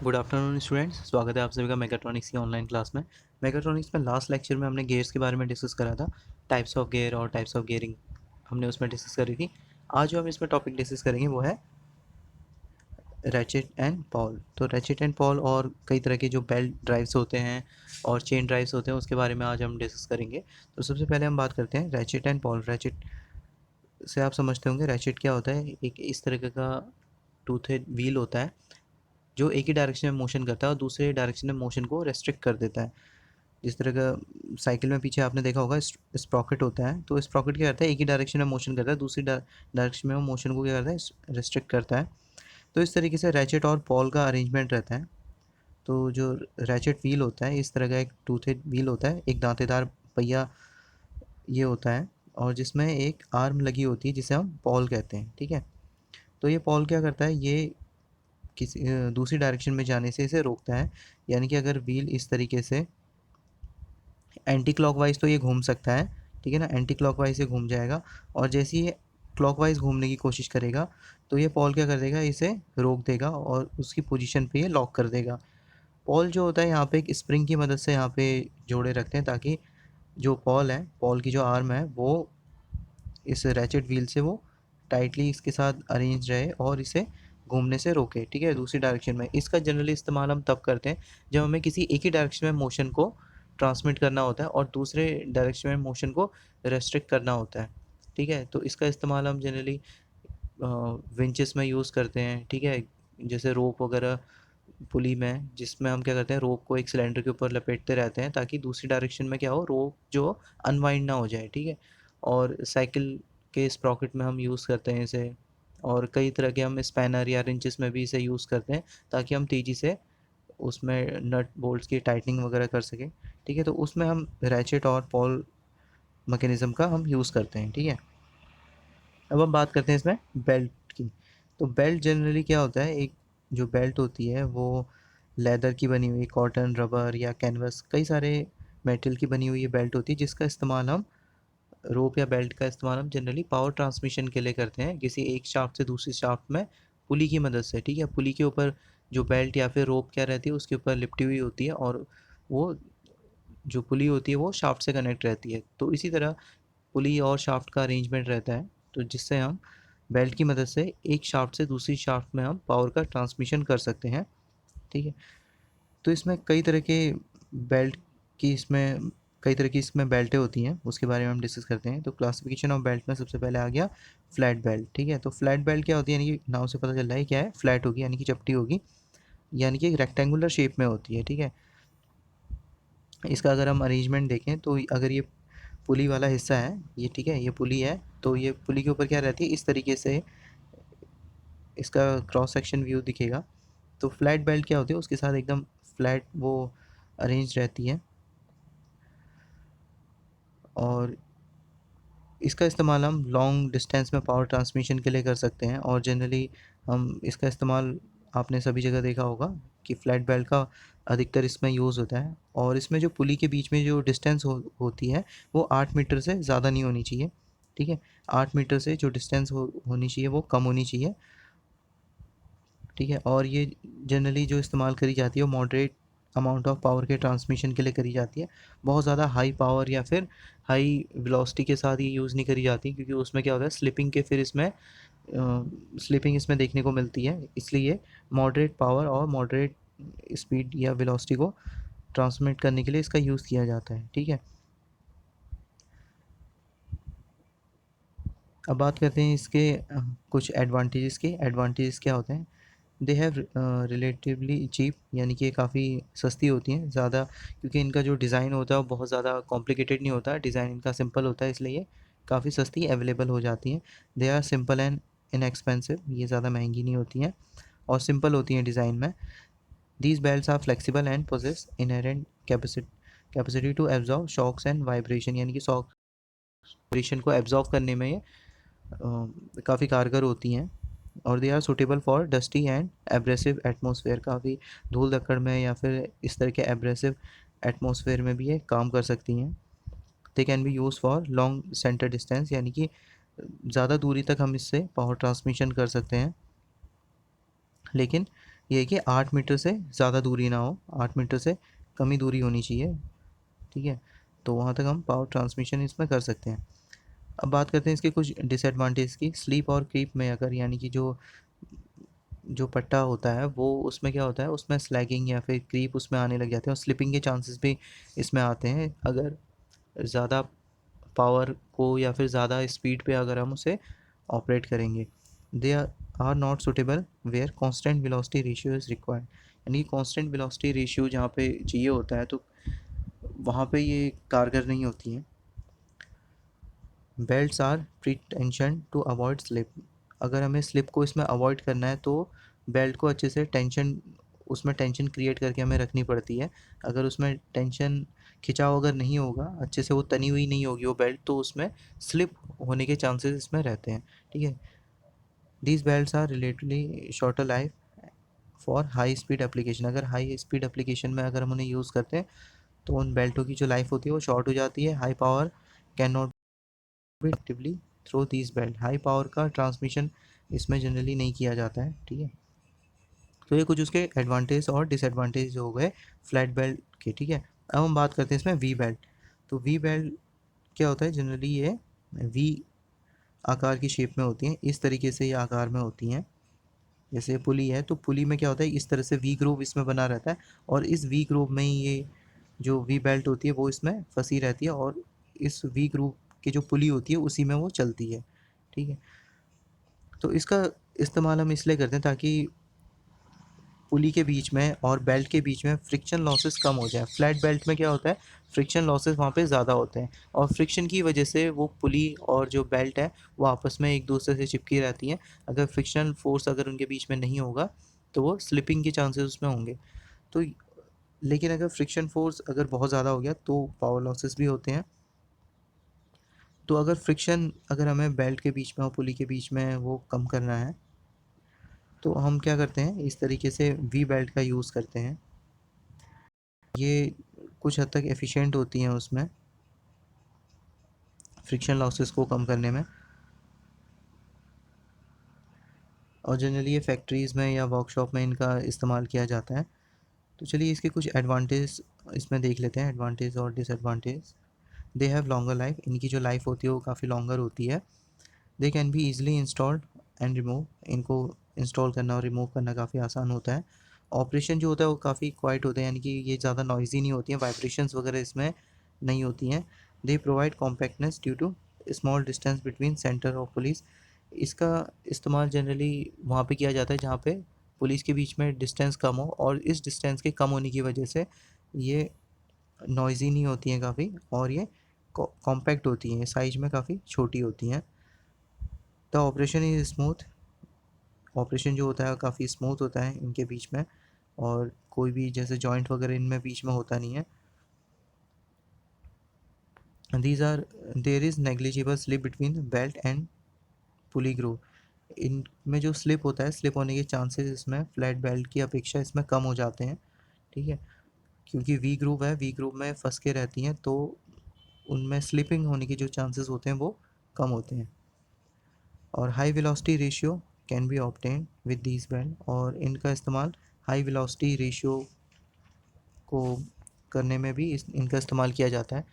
Good afternoon students, स्वागत है आप सभी का मैकेट्रॉनिक्स की ऑनलाइन क्लास में। मैकेट्रॉनिक्स में लास्ट लेक्चर में हमने गेयर्स के बारे में डिस्कस करा था। टाइप्स ऑफ गेयर और टाइप्स ऑफ गियरिंग हमने उसमें डिस्कस करी थी। आज जो हम इसमें टॉपिक डिस्कस करेंगे वो है रैचेट एंड पॉल। तो रैचेट एंड पॉल और कई तरह के जो बेल्ट ड्राइव्स होते हैं और चेन ड्राइव्स होते हैं उसके बारे में आज हम डिस्कस करेंगे। तो सबसे पहले हम बात करते हैं रैचेट एंड पॉल। रैचेट से आप समझते होंगे रैचेट क्या होता है। एक इस तरह का टूथेड व्हील होता है जो एक ही डायरेक्शन में मोशन करता है और दूसरे डायरेक्शन में मोशन को रेस्ट्रिक्ट कर देता है। जिस तरह का साइकिल में पीछे आपने देखा होगा स्प्रॉकेट होता है, तो स्प्रॉकेट क्या करता है, एक ही डायरेक्शन में मोशन करता है, दूसरी डायरेक्शन में वो मोशन को क्या करता है, रेस्ट्रिक्ट करता है। तो इस तरीके से रैचेट और पॉल का अरेंजमेंट रहता है। तो जो रैचेट व्हील होता है इस तरह का एक टूथेड व्हील होता है, एक दांतेदार पहिया ये होता है और जिसमें एक आर्म लगी होती है जिसे हम पॉल कहते हैं। ठीक है, तो ये पॉल क्या करता है, ये किसी दूसरी डायरेक्शन में जाने से इसे रोकता है। यानी कि अगर व्हील इस तरीके से एंटी क्लॉकवाइज तो ये घूम सकता है, ठीक है ना, एंटी क्लॉकवाइज ये घूम जाएगा और जैसे ही ये क्लॉकवाइज घूमने की कोशिश करेगा तो ये पॉल क्या कर देगा, इसे रोक देगा और उसकी पोजीशन पे ये लॉक कर देगा। पॉल जो होता है यहाँ पे एक स्प्रिंग की मदद से यहाँ पे जोड़े रखते हैं ताकि जो पॉल है, पॉल की जो आर्म है वो इस रैचेट व्हील से वो टाइटली इसके साथ अरेंज रहे और इसे घूमने से रोके। ठीक है, दूसरी डायरेक्शन में इसका जनरली इस्तेमाल हम तब करते हैं जब हमें किसी एक ही डायरेक्शन में मोशन को ट्रांसमिट करना होता है और दूसरे डायरेक्शन में मोशन को रेस्ट्रिक्ट करना होता है। ठीक है, तो इसका इस्तेमाल हम जनरली विंचेस में यूज़ करते हैं। ठीक है, जैसे रोप वगैरह पुली में, जिसमें हम क्या करते हैं, रोप को एक सिलेंडर के ऊपर लपेटते रहते हैं ताकि दूसरी डायरेक्शन में क्या हो, रोप जो अनवाइंड ना हो जाए। ठीक है, और साइकिल के स्प्रॉकेट में हम यूज़ करते हैं इसे, और कई तरह के हम स्पैनर या रिंचेस में भी इसे यूज़ करते हैं ताकि हम तेज़ी से उसमें नट बोल्ट्स की टाइटनिंग वगैरह कर सकें। ठीक है, तो उसमें हम रैचेट और पॉल मैकेनिज़्म का हम यूज़ करते हैं। ठीक है, अब हम बात करते हैं इसमें बेल्ट की। तो बेल्ट जनरली क्या होता है, एक जो बेल्ट होती है वो लेदर की बनी हुई, कॉटन, रबर या कैनवस, कई सारे मेटल की बनी हुई बेल्ट होती है जिसका इस्तेमाल हम रोप या बेल्ट का इस्तेमाल हम जनरली पावर ट्रांसमिशन के लिए करते हैं, किसी एक शाफ्ट से दूसरी शाफ्ट में पुली की मदद से। ठीक है, पुली के ऊपर जो बेल्ट या फिर रोप क्या रहती है उसके ऊपर लिपटी हुई होती है और वो जो पुली होती है वो शाफ्ट से कनेक्ट रहती है। तो इसी तरह पुली और शाफ्ट का अरेंजमेंट रहता है, तो जिससे हम बेल्ट की मदद से एक शाफ्ट से दूसरी शाफ्ट में हम पावर का ट्रांसमिशन कर सकते हैं। ठीक है, तो इसमें कई तरह के बेल्ट की इसमें कई तरह की इसमें बेल्टें होती हैं, उसके बारे में हम डिस्कस करते हैं। तो क्लासिफिकेशन ऑफ बेल्ट में सबसे पहले आ गया फ्लैट बेल्ट। ठीक है, तो फ्लैट बेल्ट क्या होती है, यानी कि नाम से पता चल रहा है क्या है, फ्लैट होगी यानी कि चपटी होगी, यानी कि एक रेक्टेंगुलर शेप में होती है। ठीक है, इसका अगर हम अरेंजमेंट देखें तो अगर ये पुली वाला हिस्सा है ये, ठीक है, ये पुली है, तो ये पुली के ऊपर क्या रहती है, इस तरीके से इसका क्रॉस सेक्शन व्यू दिखेगा। तो फ्लैट बेल्ट क्या होती है, उसके साथ एकदम फ्लैट वो अरेंज रहती है और इसका इस्तेमाल हम लॉन्ग डिस्टेंस में पावर ट्रांसमिशन के लिए कर सकते हैं। और जनरली हम इसका इस्तेमाल, आपने सभी जगह देखा होगा कि फ्लैट बेल्ट का अधिकतर इसमें यूज़ होता है। और इसमें जो पुली के बीच में जो डिस्टेंस होती है वो 8 मीटर से ज़्यादा नहीं होनी चाहिए। ठीक है, 8 मीटर से जो डिस्टेंस होनी चाहिए वो कम होनी चाहिए। ठीक है, और ये जनरली जो इस्तेमाल करी जाती है वो मॉडरेट अमाउंट ऑफ पावर के ट्रांसमिशन के लिए करी जाती है। बहुत ज़्यादा हाई पावर या फिर हाई वेलोसिटी के साथ ये यूज़ नहीं करी जाती, क्योंकि उसमें क्या होता है, स्लिपिंग के फिर इसमें स्लिपिंग इसमें देखने को मिलती है। इसलिए मॉडरेट पावर और मॉडरेट स्पीड या वेलोसिटी को ट्रांसमिट करने के लिए इसका यूज़ किया जाता है। ठीक है, अब बात करते हैं इसके कुछ एडवांटेजेस क्या होते हैं। दे हैव रिलेटिवली चीप, यानी कि ये काफ़ी सस्ती होती हैं ज़्यादा, क्योंकि इनका जो डिज़ाइन होता है वो बहुत ज़्यादा कॉम्प्लिकेटेड नहीं होता है, डिज़ाइन इनका सिंपल होता है, इसलिए काफ़ी सस्ती अवेलेबल हो जाती हैं। They are simple and inexpensive, ये ज़्यादा महंगी नहीं होती हैं और सिंपल होती हैं डिज़ाइन में। These belts are flexible and possess inherent capacity to absorb shocks and vibration, यानी कि शॉक वाइब्रेशन को एब्जॉर्ब करने में ये काफ़ी कारगर होती हैं। और they are suitable for dusty and abrasive atmosphere, काफ़ी धूल धक्कड़ में या फिर इस तरह के एब्रेसिव एटमॉस्फेयर में भी ये काम कर सकती हैं। They can be use for long centre distance, यानी कि ज़्यादा दूरी तक हम इससे पावर ट्रांसमिशन कर सकते हैं। लेकिन ये है कि 8 मीटर से ज़्यादा दूरी ना हो, 8 मीटर से कम ही दूरी होनी चाहिए, ठीक है। तो वहाँ तक हम पावर ट्रांसमिशन इसमें कर सकते हैं। अब बात करते हैं इसके कुछ डिसएडवांटेज की। स्लीप और क्रीप में अगर यानी कि जो जो पट्टा होता है वो उसमें क्या होता है, उसमें स्लैगिंग या फिर क्रीप उसमें आने लग जाते हैं और स्लिपिंग के चांसेस भी इसमें आते हैं अगर ज़्यादा पावर को या फिर ज़्यादा स्पीड पे अगर हम उसे ऑपरेट करेंगे। They are not suitable where constant velocity ratio is required, यानी कांस्टेंट वेलोसिटी रेशियो जहाँ पे चाहिए होता है तो वहाँ पे ये कारगर नहीं होती हैं। Belts are pre tension to avoid slip, अगर हमें स्लिप को इसमें अवॉइड करना है तो बेल्ट को अच्छे से टेंशन, उसमें टेंशन क्रिएट करके हमें रखनी पड़ती है। अगर उसमें टेंशन खिंचाव अगर नहीं होगा, अच्छे से वो तनी हुई नहीं होगी वो बेल्ट, तो उसमें स्लिप होने के चांसेस इसमें रहते हैं, ठीक है। These belts are relatively shorter life for high speed application, अगर हाई स्पीड एप्लीकेशन में अगर हम उन्हें यूज़ करते हैं तो उन बेल्टों की जो लाइफ होती है वो शॉर्ट हो जाती है। High power can not be actively through these belt, high power का ट्रांसमिशन इसमें जनरली नहीं किया जाता है, ठीक है। तो ये कुछ उसके एडवांटेज और डिसएडवांटेज हो गए फ्लैट बेल्ट के, ठीक है। अब हम बात करते हैं इसमें वी बेल्ट। तो वी बेल्ट क्या होता है, जनरली ये वी आकार की शेप में होती हैं, इस तरीके से ये आकार में होती हैं। जैसे पुली है तो पुली में क्या होता है, इस तरह से वी ग्रूव इसमें बना रहता है और इस वी ग्रूव में ही ये जो वी बेल्ट होती है वो इसमें फंसी रहती है और इस वी ग्रूव की जो पुली होती है उसी में वो चलती है, ठीक है। तो इसका इस्तेमाल हम इसलिए करते हैं ताकि पुली के बीच में और बेल्ट के बीच में फ्रिक्शन लॉसेस कम हो जाए। फ्लैट बेल्ट में क्या होता है, फ्रिक्शन लॉसेस वहाँ पे ज़्यादा होते हैं और फ्रिक्शन की वजह से वो पुली और जो बेल्ट है वो आपस में एक दूसरे से चिपकी रहती हैं। अगर फ्रिक्शन फोर्स अगर उनके बीच में नहीं होगा तो वो स्लिपिंग के चांसेस उसमें होंगे। तो लेकिन अगर फ्रिक्शन फोर्स अगर बहुत ज़्यादा हो गया तो पावर लॉसेस भी होते हैं। तो अगर फ्रिक्शन अगर हमें बेल्ट के बीच में और पुली के बीच में वो कम करना है तो हम क्या करते हैं, इस तरीके से वी बेल्ट का यूज़ करते हैं। ये कुछ हद तक एफिशिएंट होती हैं उसमें फ्रिक्शन लॉसेस को कम करने में, और जनरली ये फैक्ट्रीज़ में या वर्कशॉप में इनका इस्तेमाल किया जाता है। तो चलिए इसके कुछ एडवांटेज इसमें देख लेते हैं, एडवांटेज और disadvantage. They have longer life, इनकी जो लाइफ होती है वो काफ़ी लॉन्गर होती है। They can be easily installed and remove, इनको इंस्टॉल करना और रिमूव करना काफ़ी आसान होता है। ऑपरेशन जो होता है वो काफ़ी क्वाइट होता है, यानी कि ये ज़्यादा नॉइज़ी नहीं होती हैं, वाइब्रेशंस वगैरह इसमें नहीं होती हैं। They provide compactness due to small distance between centre of pulleys, इसका इस्तेमाल जनरली वहाँ पे किया जाता है जहाँ पे पुलिस के बीच में डिस्टेंस कम हो, और इस डिस्टेंस के कम होने की वजह से ये नॉइज़ी नहीं होती हैं काफ़ी, और ये कॉम्पैक्ट होती हैं, साइज़ में काफ़ी छोटी होती हैं। The operation is smooth, operation जो होता है काफ़ी स्मूथ होता है इनके बीच में, और कोई भी जैसे जॉइंट वगैरह इनमें बीच में होता नहीं है। These are there is negligible slip between belt and pulley groove, इनमें जो स्लिप होता है, स्लिप होने के चांसेस इसमें फ्लैट बेल्ट की अपेक्षा इसमें कम हो जाते हैं, ठीक है। क्योंकि वी ग्रूव है, वी ग्रूव में फंस के रहती हैं तो उनमें स्लिपिंग होने के जो चांसेस होते हैं वो कम होते हैं। और high velocity ratio can be obtain with these belt, और इनका इस्तेमाल हाई वेलोसिटी रेशियो को करने में भी इनका इस्तेमाल किया जाता है।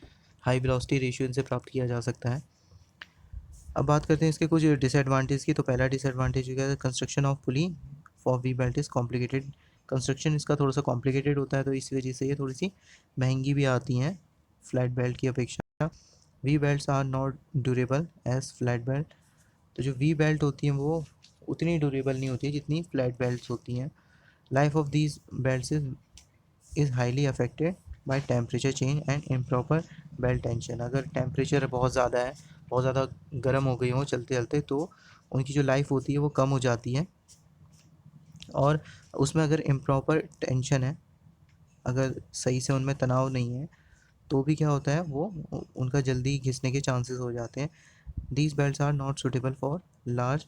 हाई वेलोसिटी रेशियो इनसे प्राप्त किया जा सकता है। अब बात करते हैं इसके कुछ डिसएडवांटेज की। तो पहला डिसएडवांटेज है construction of pulley for we belt is complicated, construction इसका थोड़ा सा कॉम्प्लिकेटेड होता है तो इस वजह से ये थोड़ी सी महंगी भी आती हैं फ्लैट बेल्ट की अपेक्षा। V belts are not durable as flat belt, तो जो वी बेल्ट होती हैं वो उतनी ड्यूरेबल नहीं होती है जितनी फ्लैट बेल्ट्स होती हैं। Life of these belts is highly affected by temperature change and improper belt tension, अगर टेम्परेचर बहुत ज़्यादा है, बहुत ज़्यादा गर्म हो गई हो चलते चलते, तो उनकी जो लाइफ होती है वो कम हो जाती है। और उसमें अगर इम्प्रॉपर टेंशन है, अगर सही से उनमें तनाव नहीं है, तो भी क्या होता है वो उनका जल्दी घिसने के चांसेस हो जाते हैं। These belts are not suitable for large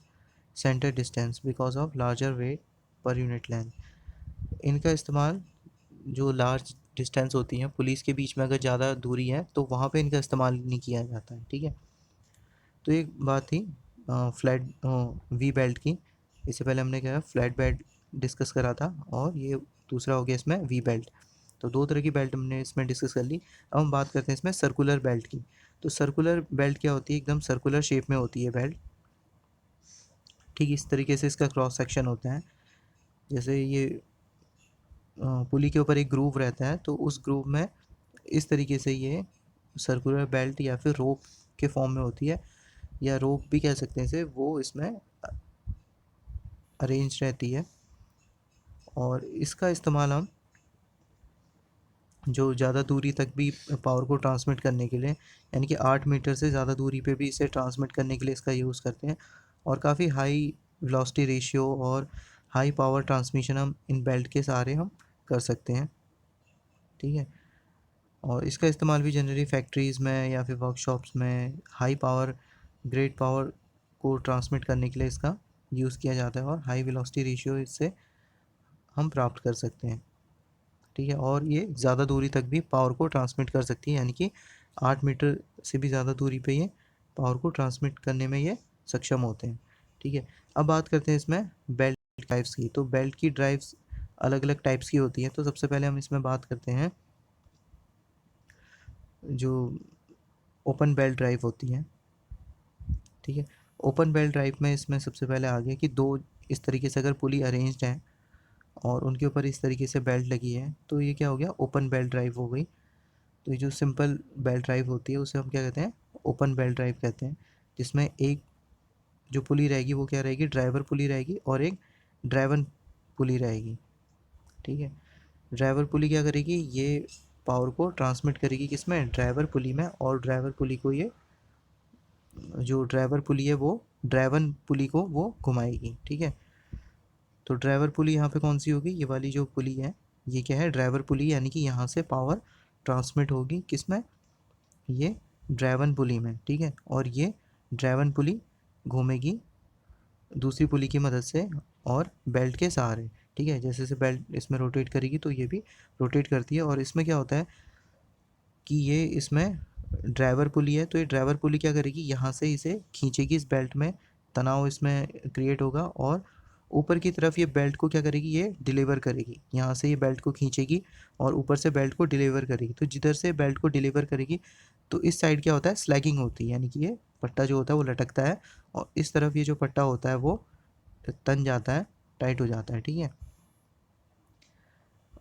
centre distance because of larger weight per unit length, इनका इस्तेमाल जो लार्ज डिस्टेंस होती हैं पुलिस के बीच में अगर ज़्यादा दूरी है तो वहाँ पे इनका इस्तेमाल नहीं किया जाता है, ठीक है। तो एक बात थी फ्लैट वी बेल्ट की, इससे पहले हमने क्या फ्लैट बेल्ट डिस्कस करा था, और ये दूसरा हो गया इसमें वी बेल्ट। तो 2 तरह की बेल्ट हमने इसमें डिस्कस कर ली। अब हम बात करते हैं इसमें सर्कुलर बेल्ट की। तो सर्कुलर बेल्ट क्या होती है, एकदम सर्कुलर शेप में होती है बेल्ट। ठीक इस तरीके से इसका क्रॉस सेक्शन होता है। जैसे ये पुली के ऊपर एक ग्रूव रहता है, तो उस ग्रूव में इस तरीके से ये सर्कुलर बेल्ट या फिर रोप के फॉर्म में होती है, या रोप भी कह सकते हैं इसे, वो इसमें अरेंज रहती है। और इसका इस्तेमाल हम जो ज़्यादा दूरी तक भी पावर को ट्रांसमिट करने के लिए, यानी कि 8 मीटर से ज़्यादा दूरी पे भी इसे ट्रांसमिट करने के लिए इसका यूज़ करते हैं। और काफ़ी हाई वेलोसिटी रेशियो और हाई पावर ट्रांसमिशन हम इन बेल्ट के सहारे हम कर सकते हैं। ठीक है, और इसका इस्तेमाल भी जनरली फैक्ट्रीज़ में या फिर वर्कशॉप्स में हाई पावर, ग्रेट पावर को ट्रांसमिट करने के लिए इसका यूज़ किया जाता है, और हाई वेलोसिटी रेशियो इससे हम प्राप्त कर सकते हैं। ठीक है, और ये ज़्यादा दूरी तक भी पावर को ट्रांसमिट कर सकती है, यानी कि 8 मीटर से भी ज़्यादा दूरी पे ये पावर को ट्रांसमिट करने में ये सक्षम होते हैं। ठीक है, अब बात करते हैं इसमें बेल्ट ड्राइव्स की। तो बेल्ट की ड्राइव्स अलग अलग टाइप्स की होती हैं। तो सबसे पहले हम इसमें बात करते हैं जो ओपन बेल्ट ड्राइव होती हैं। ठीक है, ओपन बेल्ट ड्राइव में इसमें सबसे पहले आ गया कि 2 इस तरीके से अगर पुली अरेंज्ड हैं और उनके ऊपर इस तरीके से बेल्ट लगी है, तो ये क्या हो गया, ओपन बेल्ट ड्राइव हो गई। तो ये जो सिंपल बेल्ट ड्राइव होती है उसे हम क्या कहते हैं, ओपन बेल्ट ड्राइव कहते हैं, जिसमें एक जो पुली रहेगी वो क्या रहेगी, ड्राइवर पुली रहेगी, और एक ड्राइवन पुली रहेगी। ठीक है, ड्राइवर पुली क्या करेगी, ये पावर को ट्रांसमिट करेगी किसमें, ड्राइवर पुली में, और ड्राइवर पुली को ये जो ड्राइवर पुली है वो ड्राइवन पुली को वो घुमाएगी। ठीक है, तो ड्राइवर पुली यहाँ पे कौन सी होगी, ये वाली जो पुली है ये क्या है, ड्राइवर पुली, यानी कि यहाँ से पावर ट्रांसमिट होगी किसमें, ये ड्राइवन पुली में। ठीक है, और ये ड्राइवन पुली घूमेगी दूसरी पुली की मदद से और बेल्ट के सहारे। ठीक है, जैसे जैसे बेल्ट इसमें रोटेट करेगी तो ये भी रोटेट करती है। और इसमें क्या होता है कि ये इसमें ड्राइवर पुली है, तो ये ड्राइवर पुली क्या करेगी, यहाँ से इसे खींचेगी, इस बेल्ट में तनाव इसमें क्रिएट होगा, और ऊपर की तरफ ये बेल्ट को क्या करेगी, ये डिलीवर करेगी, यहाँ से ये बेल्ट को खींचेगी और ऊपर से बेल्ट को डिलीवर करेगी। तो जिधर से बेल्ट को डिलीवर करेगी तो इस साइड क्या होता है, स्लैगिंग होती है, यानी कि ये पट्टा जो होता है वो लटकता है, और इस तरफ ये जो पट्टा होता है वो तन जाता है, टाइट हो जाता है। ठीक है,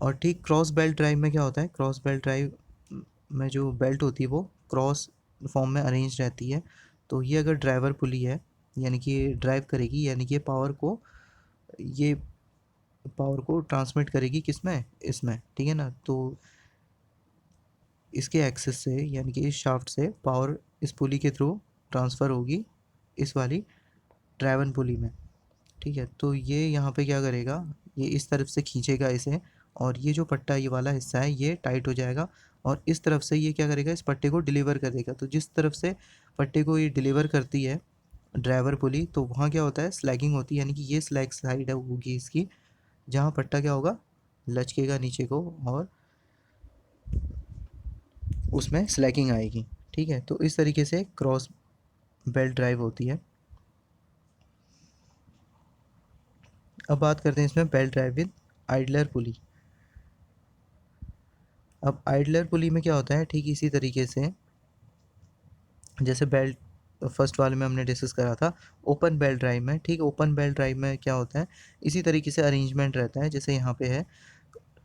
और ठीक क्रॉस बेल्ट ड्राइव में क्या होता है, क्रॉस बेल्ट ड्राइव में जो बेल्ट होती है वो क्रॉस फॉर्म में अरेंज रहती है। तो ये अगर ड्राइवर पुली है, यानी कि ये ड्राइव करेगी, यानी कि ये पावर को ट्रांसमिट करेगी किसमें, इसमें। ठीक है ना, तो इसके एक्सेस से, यानी कि इस शाफ्ट से पावर इस पुली के थ्रू ट्रांसफ़र होगी इस वाली ड्राइवन पुली में। ठीक है, तो ये यहाँ पे क्या करेगा, ये इस तरफ से खींचेगा इसे, और ये जो पट्टा ये वाला हिस्सा है ये टाइट हो जाएगा, और इस तरफ से ये क्या करेगा, इस पट्टे को डिलीवर करेगा। तो जिस तरफ से पट्टे को ये डिलीवर करती है ड्राइवर पुली, तो वहाँ क्या होता है, स्लैगिंग होती है, यानी कि ये स्लैग साइड होगी इसकी, जहाँ पट्टा क्या होगा, लचकेगा नीचे को, और उसमें स्लैगिंग आएगी। ठीक है, तो इस तरीके से क्रॉस बेल्ट ड्राइव होती है। अब बात करते हैं इसमें belt drive with idler pulley. अब आइडलर पुली में क्या होता है, ठीक इसी तरीके से जैसे बेल्ट फर्स्ट वाले में हमने डिस्कस करा था, ओपन बेल्ट ड्राइव में, ठीक ओपन बेल्ट ड्राइव में क्या होता है, इसी तरीके से अरेंजमेंट रहता है जैसे यहाँ पे है।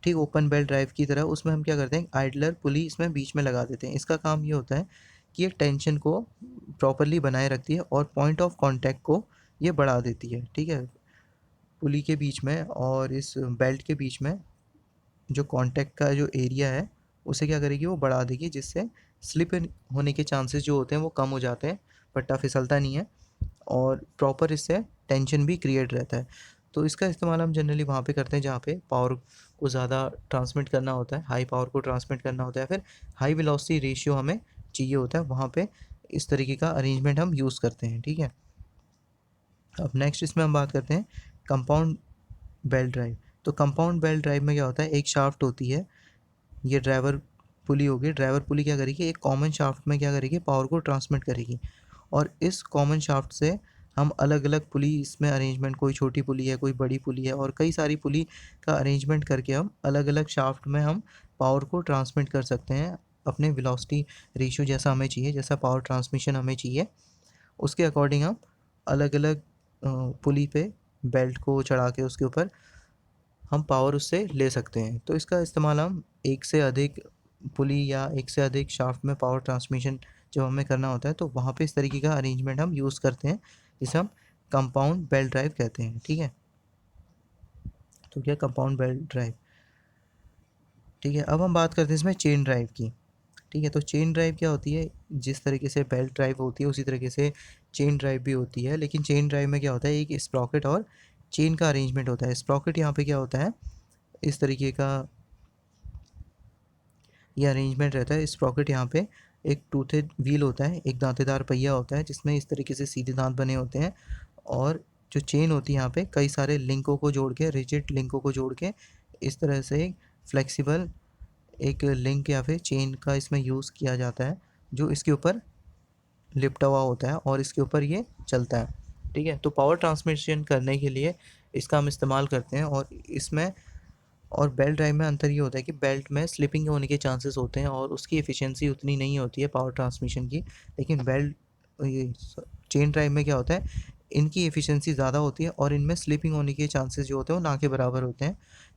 ठीक ओपन बेल्ट ड्राइव की तरह उसमें हम क्या करते हैं, आइडलर पुली इसमें बीच में लगा देते हैं। इसका काम ये होता है कि ये टेंशन को प्रॉपरली बनाए रखती है और पॉइंट ऑफ कांटेक्ट को ये बढ़ा देती है। ठीक है, पुली के बीच में और इस बेल्ट के बीच में जो कांटेक्ट का जो एरिया है उसे क्या करेगी, वो बढ़ा देगी, जिससे स्लिप होने के चांसेस जो होते हैं वो कम हो जाते हैं, पट्टा फिसलता नहीं है, और प्रॉपर इससे टेंशन भी क्रिएट रहता है। तो इसका इस्तेमाल हम जनरली वहाँ पे करते हैं जहाँ पे पावर को ज़्यादा ट्रांसमिट करना होता है, हाई पावर को ट्रांसमिट करना होता है, फिर हाई वेलोसिटी रेशियो हमें चाहिए होता है, वहाँ पे इस तरीके का अरेंजमेंट हम यूज़ करते हैं। ठीक है, अब नेक्स्ट इसमें हम बात करते हैं कंपाउंड बेल्ट ड्राइव। तो कंपाउंड बेल्ट ड्राइव में क्या होता है, एक शाफ्ट होती है, ये ड्राइवर पुली होगी, ड्राइवर पुली क्या करेगी, एक कॉमन शाफ्ट में क्या करेगी, पावर को ट्रांसमिट करेगी, और इस कॉमन शाफ्ट से हम अलग अलग पुली इसमें अरेंजमेंट, कोई छोटी पुली है, कोई बड़ी पुली है, और कई सारी पुली का अरेंजमेंट करके हम अलग अलग शाफ्ट में हम पावर को ट्रांसमिट कर सकते हैं अपने वेलोसिटी रेशियो जैसा हमें चाहिए, जैसा पावर ट्रांसमिशन हमें चाहिए, उसके अकॉर्डिंग हम अलग अलग पुली पे बेल्ट को चढ़ा के उसके ऊपर हम पावर उससे ले सकते हैं। तो इसका इस्तेमाल हम एक से अधिक पुली या एक से अधिक शाफ्ट में पावर ट्रांसमिशन जब हमें करना होता है तो वहाँ पे इस तरीके का अरेंजमेंट हम यूज़ करते हैं, जिसे हम कंपाउंड बेल्ट ड्राइव कहते हैं। ठीक है, तो क्या कंपाउंड बेल्ट ड्राइव। ठीक है, अब हम बात करते हैं इसमें चेन ड्राइव की। ठीक है, तो चेन ड्राइव क्या होती है, जिस तरीके से बेल्ट ड्राइव होती है उसी तरीके से चेन ड्राइव भी होती है, लेकिन चेन ड्राइव में क्या होता है, एक स्प्रॉकेट और चेन का अरेंजमेंट होता है। स्प्रॉकेट यहाँ पे क्या होता है, इस तरीके का ये अरेंजमेंट रहता है। स्प्रॉकेट यहाँ पे एक टूथेड व्हील होता है, एक दांतेदार पहिया होता है जिसमें इस तरीके से सीधे दांत बने होते हैं, और जो चेन होती है यहाँ पे कई सारे लिंकों को जोड़ के, रिजिड लिंकों को जोड़ के इस तरह से फ्लेक्सिबल एक लिंक या फिर चेन का इसमें यूज़ किया जाता है, जो इसके ऊपर लिपटा हुआ होता है और इसके ऊपर ये चलता है। ठीक है, तो पावर ट्रांसमिशन करने के लिए इसका हम इस्तेमाल करते हैं, और इसमें और बेल्ट ड्राइव में अंतर ये होता है कि बेल्ट में स्लिपिंग होने के चांसेस होते हैं और उसकी एफिशिएंसी उतनी नहीं होती है पावर ट्रांसमिशन की, लेकिन बेल्ट ये चेन ड्राइव में क्या होता है, इनकी एफिशिएंसी ज़्यादा होती है और इनमें स्लिपिंग होने के चांसेस जो होते हैं वो ना के बराबर होते हैं,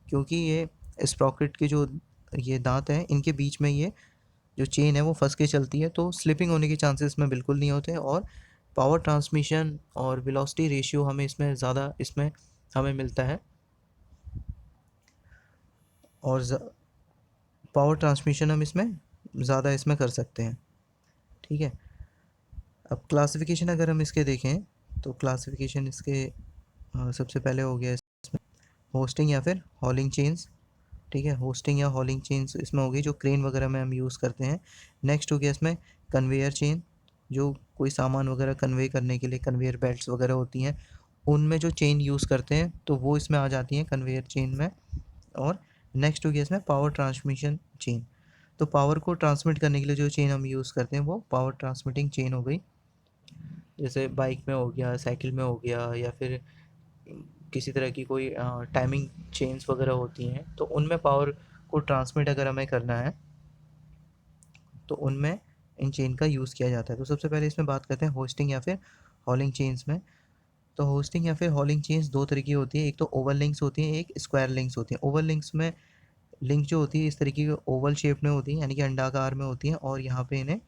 क्योंकि ये स्प्रॉकेट के जो ये दांत हैं इनके बीच में ये जो चेन है वो फंस के चलती है, तो स्लिपिंग होने के चांसेस में बिल्कुल नहीं होते, और पावर ट्रांसमिशन और वेलोसिटी रेशियो हमें इसमें ज़्यादा इसमें हमें मिलता है, और पावर ट्रांसमिशन हम इसमें ज़्यादा इसमें कर सकते हैं। ठीक है, अब क्लासिफिकेशन अगर हम इसके देखें तो क्लासिफिकेशन इसके सबसे पहले हो गया इसमें होस्टिंग या फिर हॉलिंग चेन्स। ठीक है, होस्टिंग या हॉलिंग चेन्स इसमें हो गई जो क्रेन वगैरह में हम यूज़ करते हैं। नेक्स्ट हो गया इसमें कन्वेयर चेन, जो कोई सामान वगैरह कन्वे करने के लिए कन्वेयर बेल्ट्स वगैरह होती हैं उनमें जो चेन यूज़ करते हैं तो वो इसमें आ जाती हैं कन्वेयर चेन में। और नेक्स्ट हो गया इसमें पावर ट्रांसमिशन चेन, तो पावर को ट्रांसमिट करने के लिए जो चेन हम यूज़ करते हैं वो पावर ट्रांसमिटिंग चेन हो गई, जैसे बाइक में हो गया, साइकिल में हो गया, या फिर किसी तरह की कोई टाइमिंग चेन्स वगैरह होती हैं तो उनमें पावर को ट्रांसमिट अगर हमें करना है तो उनमें इन चेन का यूज़ किया जाता है। तो सबसे पहले इसमें बात करते हैं होस्टिंग या फिर हॉलिंग चेन्स में। तो होस्टिंग या फिर हॉलिंग चेन्स दो तरीके की होती है, एक तो ओवल लिंक्स होती हैं, एक स्क्वायर लिंक्स होती हैं। ओवल लिंक्स में लिंक जो होती है इस तरीके की ओवल शेप में होती है, यानी कि अंडाकार में होती हैं, और यहाँ पे इन्हें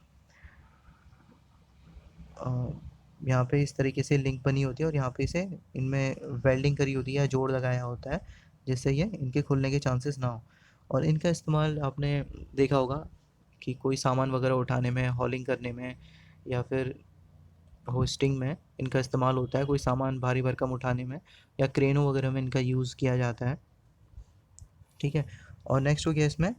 यहाँ पे इस तरीके से लिंक बनी होती है और यहाँ पे इसे इनमें वेल्डिंग करी होती है या जोड़ लगाया होता है, जिससे ये इनके खुलने के चांसेस ना हो। और इनका इस्तेमाल आपने देखा होगा कि कोई सामान वगैरह उठाने में, हॉलिंग करने में, या फिर होस्टिंग में इनका इस्तेमाल होता है, कोई सामान भारी भरकम उठाने में या क्रेनों वगैरह में इनका यूज़ किया जाता है। ठीक है, और नेक्स्ट हो गया इसमें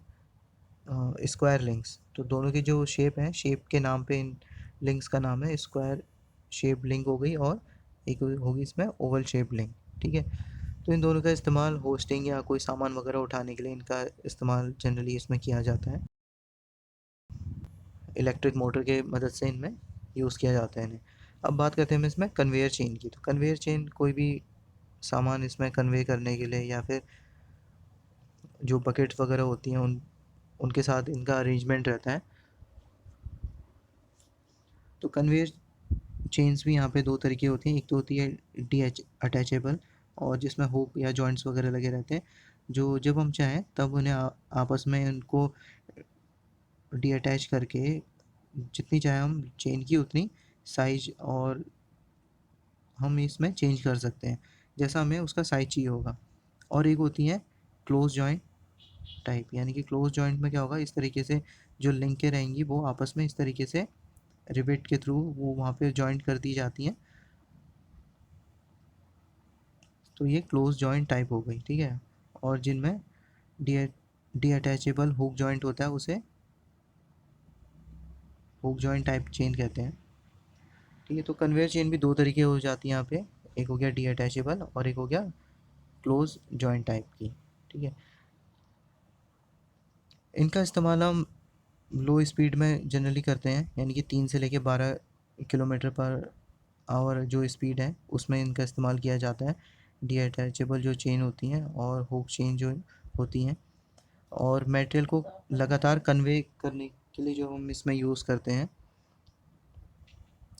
स्क्वायर लिंक्स। तो दोनों की जो शेप है, शेप के नाम पे इन लिंक्स का नाम है स्क्वायर शेप लिंक हो गई, और एक होगी इसमें ओवल शेप लिंक। ठीक है, तो इन दोनों का इस्तेमाल होस्टिंग या कोई सामान वगैरह उठाने के लिए इनका इस्तेमाल जनरली इसमें किया जाता है, इलेक्ट्रिक मोटर के मदद से इनमें यूज़ किया जाता है इन्हें। अब बात करते हैं हम इसमें कन्वेयर चेन की। तो कन्वेयर चेन कोई भी सामान इसमें कन्वे करने के लिए, या फिर जो बकेट्स वगैरह होती हैं उनके साथ इनका अरेंजमेंट रहता है। तो कन्वेयर चेन्स भी यहाँ पे दो तरीके होती हैं, एक तो होती है डी अटैचेबल, और जिसमें हुक या जॉइंट्स वगैरह लगे रहते हैं, जो जब हम चाहें तब उन्हें आपस में उनको डी अटैच करके जितनी चाहे हम चेन की उतनी साइज और हम इसमें चेंज कर सकते हैं, जैसा हमें उसका साइज चाहिए होगा। और एक होती है क्लोज जॉइंट टाइप, यानी कि क्लोज जॉइंट में क्या होगा, इस तरीके से जो लिंकें रहेंगी वो आपस में इस तरीके से रिवेट के थ्रू वो वहाँ पे जॉइंट कर दी जाती हैं, तो ये क्लोज जॉइंट टाइप हो गई। ठीक है, और जिनमें D D attachable hook joint होता है उसे हुक जॉइंट टाइप चेन कहते हैं। ठीक है, तो कन्वेयर चेन भी दो तरीके हो जाती है यहाँ पे, एक हो गया डी अटैचेबल और एक हो गया क्लोज जॉइंट टाइप की। ठीक है, इनका इस्तेमाल हम लो स्पीड में जनरली करते हैं, यानी कि 3 से लेके 12 किलोमीटर पर और जो स्पीड है उसमें इनका इस्तेमाल किया जाता है। डीअटैचेबल जो चेन होती हैं और हुक चेन जो होती हैं, और मटेरियल को लगातार कन्वे करने के लिए जो हम इसमें यूज़ करते हैं,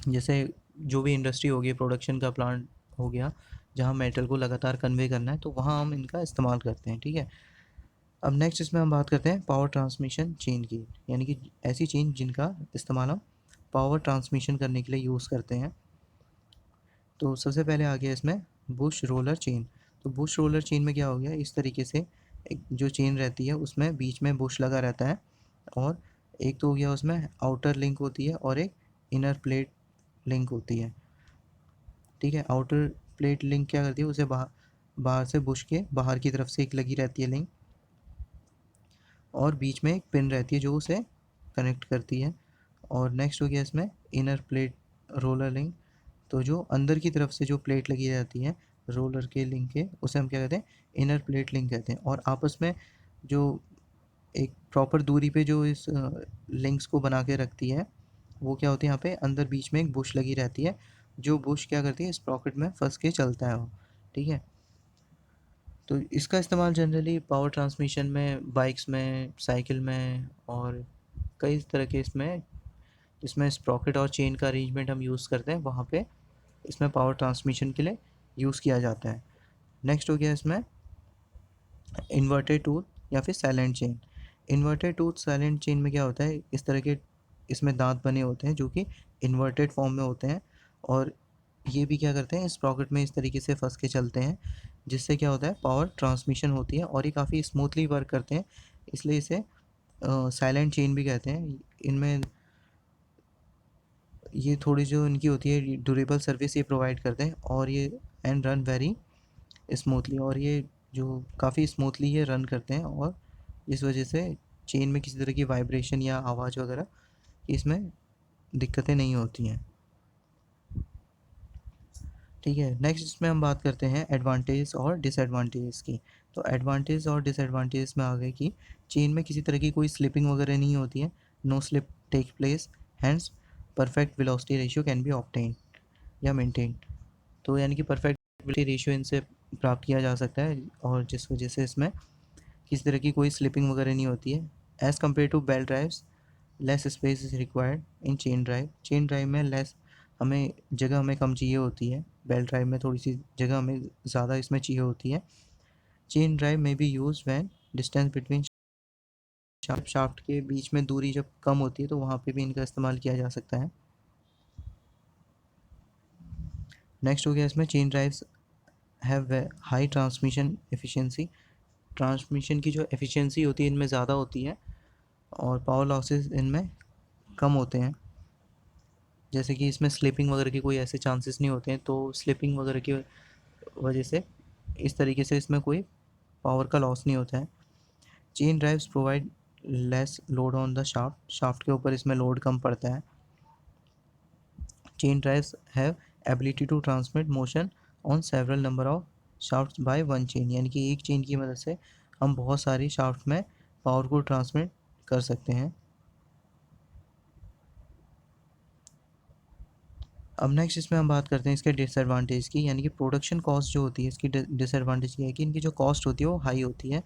जैसे जो भी इंडस्ट्री होगी, प्रोडक्शन का प्लांट हो गया, जहाँ मेटल को लगातार कन्वे करना है, तो वहाँ हम इनका इस्तेमाल करते हैं। ठीक है, अब नेक्स्ट इसमें हम बात करते हैं पावर ट्रांसमिशन चेन की, यानी कि ऐसी चेन जिनका इस्तेमाल हम पावर ट्रांसमिशन करने के लिए यूज़ करते हैं। तो सबसे पहले आ गया इसमें बुश रोलर चेन। तो बुश रोलर चेन में क्या हो गया, इस तरीके से एक जो चेन रहती है उसमें बीच में बुश लगा रहता है, और एक तो हो गया उसमें आउटर लिंक होती है और एक इनर प्लेट लिंक होती है। ठीक है, आउटर प्लेट लिंक क्या करती है, उसे बाहर बाहर से बुश के बाहर की तरफ से एक लगी रहती है लिंक, और बीच में एक पिन रहती है जो उसे कनेक्ट करती है। और नेक्स्ट हो गया इसमें इनर प्लेट रोलर लिंक। तो जो अंदर की तरफ से जो प्लेट लगी रहती है रोलर के लिंक के, उसे हम क्या कहते हैं, इनर प्लेट लिंक कहते हैं। और आपस में जो एक प्रॉपर दूरी पे जो इस लिंक्स को बना के रखती है, वो क्या होती है, यहाँ पे अंदर बीच में एक बुश लगी रहती है, जो बुश क्या करती है, इस प्रॉकेट में फंस के चलता है वो। ठीक है, तो इसका इस्तेमाल जनरली पावर ट्रांसमिशन में, बाइक्स में, साइकिल में, और कई तरह के इसमें स्प्रॉकेट और चेन का अरेंजमेंट हम यूज़ करते हैं, वहाँ पे इसमें पावर ट्रांसमिशन के लिए यूज़ किया जाता है। नेक्स्ट हो गया इसमें इन्वर्टेड टूथ या फिर silent chain. Inverted tooth silent chain में क्या होता है, इस तरह के इसमें दांत बने होते हैं जो कि इन्वर्टेड फॉर्म में होते हैं, और ये भी क्या करते हैं, इस प्रॉकेट में इस तरीके से फंस के चलते हैं, जिससे क्या होता है, पावर ट्रांसमिशन होती है, और ये काफ़ी स्मूथली वर्क करते हैं, इसलिए इसे साइलेंट चेन भी कहते हैं। इनमें ये थोड़ी जो इनकी होती है ड्यूरेबल सर्विस ये प्रोवाइड करते हैं, और ये एंड रन वेरी स्मूथली, और ये जो काफ़ी स्मूथली ये रन करते हैं, और इस वजह से चेन में किसी तरह की वाइब्रेशन या आवाज़ वगैरह इसमें दिक्कतें नहीं होती हैं। ठीक है, नेक्स्ट इसमें हम बात करते हैं एडवांटेज और डिसएडवांटेज की। तो एडवांटेज और डिसएडवांटेज में आ गए कि चेन में किसी तरह की कोई स्लिपिंग वगैरह नहीं होती है, no slip take place, hence perfect velocity ratio can be obtain या मेंटेन। तो यानी कि परफेक्ट वेलोसिटी रेशियो इनसे प्राप्त किया जा सकता है, और जिस वजह से इसमें किसी तरह की कोई स्लिपिंग वगैरह नहीं होती है। As compare to belt drives, less space is required in chain drive. Chain drive में हमें कम चाहिए होती है, बेल्ट ड्राइव में थोड़ी सी जगह हमें ज़्यादा इसमें चाहिए होती है। चेन ड्राइव में B use when distance between shaft के बीच में दूरी जब कम होती है, तो वहाँ पे भी इनका इस्तेमाल किया जा सकता है। नेक्स्ट हो गया इसमें chain drives have high transmission efficiency. Transmission की जो एफिशिएंसी होती है इनमें ज़्यादा होती है, और पावर लॉसेस इनमें कम होते हैं। जैसे कि इसमें स्लिपिंग वगैरह के कोई ऐसे चांसेस नहीं होते हैं, तो स्लिपिंग वगैरह की वजह से इस तरीके से इसमें कोई पावर का लॉस नहीं होता है। Chain drives provide less load on the shaft, shaft के ऊपर इसमें लोड कम पड़ता है। Chain drives have ability to transmit motion on several number of shafts by one chain, यानी कि एक चेन की मदद से हम बहुत सारी शाफ्ट में पावर को ट्रांसमिट कर सकते हैं। अब नेक्स्ट इसमें हम बात करते हैं इसके डिसएडवांटेज की, यानी कि प्रोडक्शन कॉस्ट जो होती है इसकी डिसएडवांटेज ये है कि इनकी जो कॉस्ट होती है वो हाई होती है,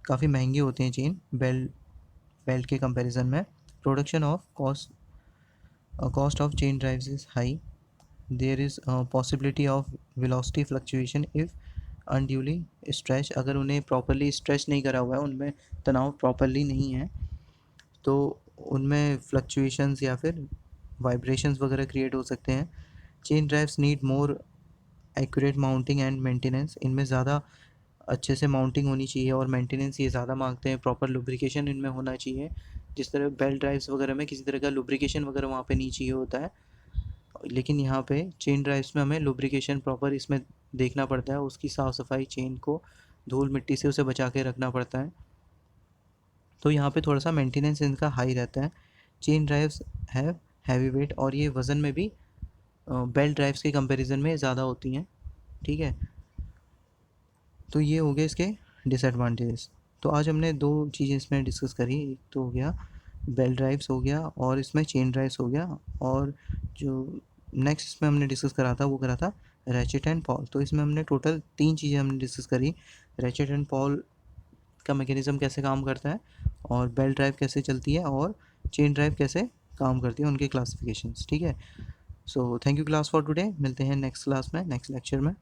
काफ़ी महंगी होती हैं चेन बेल्ट के कंपैरिजन में। Production of cost of chain drives is high, there is possibility of velocity fluctuation if unduly stretch. अगर उन्हें प्रॉपरली स्ट्रेच नहीं करा हुआ है, उनमें तनाव प्रॉपरली नहीं है, तो उनमें फ्लक्चुएशंस या फिर वाइब्रेशंस वगैरह क्रिएट हो सकते हैं। Chain drives need more accurate mounting and maintenance. इनमें ज़्यादा अच्छे से माउंटिंग होनी चाहिए, और मेंटेनेंस ये ज़्यादा मांगते हैं, प्रॉपर लुब्रिकेशन इनमें होना चाहिए। जिस तरह बेल्ट ड्राइव्स वगैरह में किसी तरह का लुब्रिकेशन वगैरह वहाँ पे नहीं चाहिए होता है, लेकिन यहाँ पे चेन ड्राइव्स में हमें लुब्रिकेशन प्रॉपर इसमें देखना पड़ता है, उसकी साफ़ सफाई, चेन को धूल मिट्टी से उसे बचा के रखना पड़ता है, तो यहाँ पे थोड़ा सा मेंटेनेंस इनका हाई रहता है। Chain drives have heavy weight, और ये वज़न में भी बेल्ट ड्राइव्स के कंपैरिजन में ज़्यादा होती हैं। ठीक है, तो ये हो गए इसके डिसएडवांटेज। तो आज हमने दो चीज़ें इसमें डिस्कस करी, एक तो हो गया बेल्ट ड्राइव्स हो गया, और इसमें चेन ड्राइव्स हो गया, और जो नेक्स्ट इसमें हमने डिस्कस करा था, वो करा था रैचेट एंड पॉल। तो इसमें हमने टोटल 3 चीज़ें हमने डिस्कस करी, रैचेट एंड पॉल का मैकेनिज़्म कैसे काम करता है, और बेल्ट ड्राइव कैसे चलती है, और चेन ड्राइव कैसे काम करती है, उनके क्लासिफिकेशंस। ठीक है, so thank you class for today. मिलते हैं नेक्स्ट क्लास में, नेक्स्ट लेक्चर में।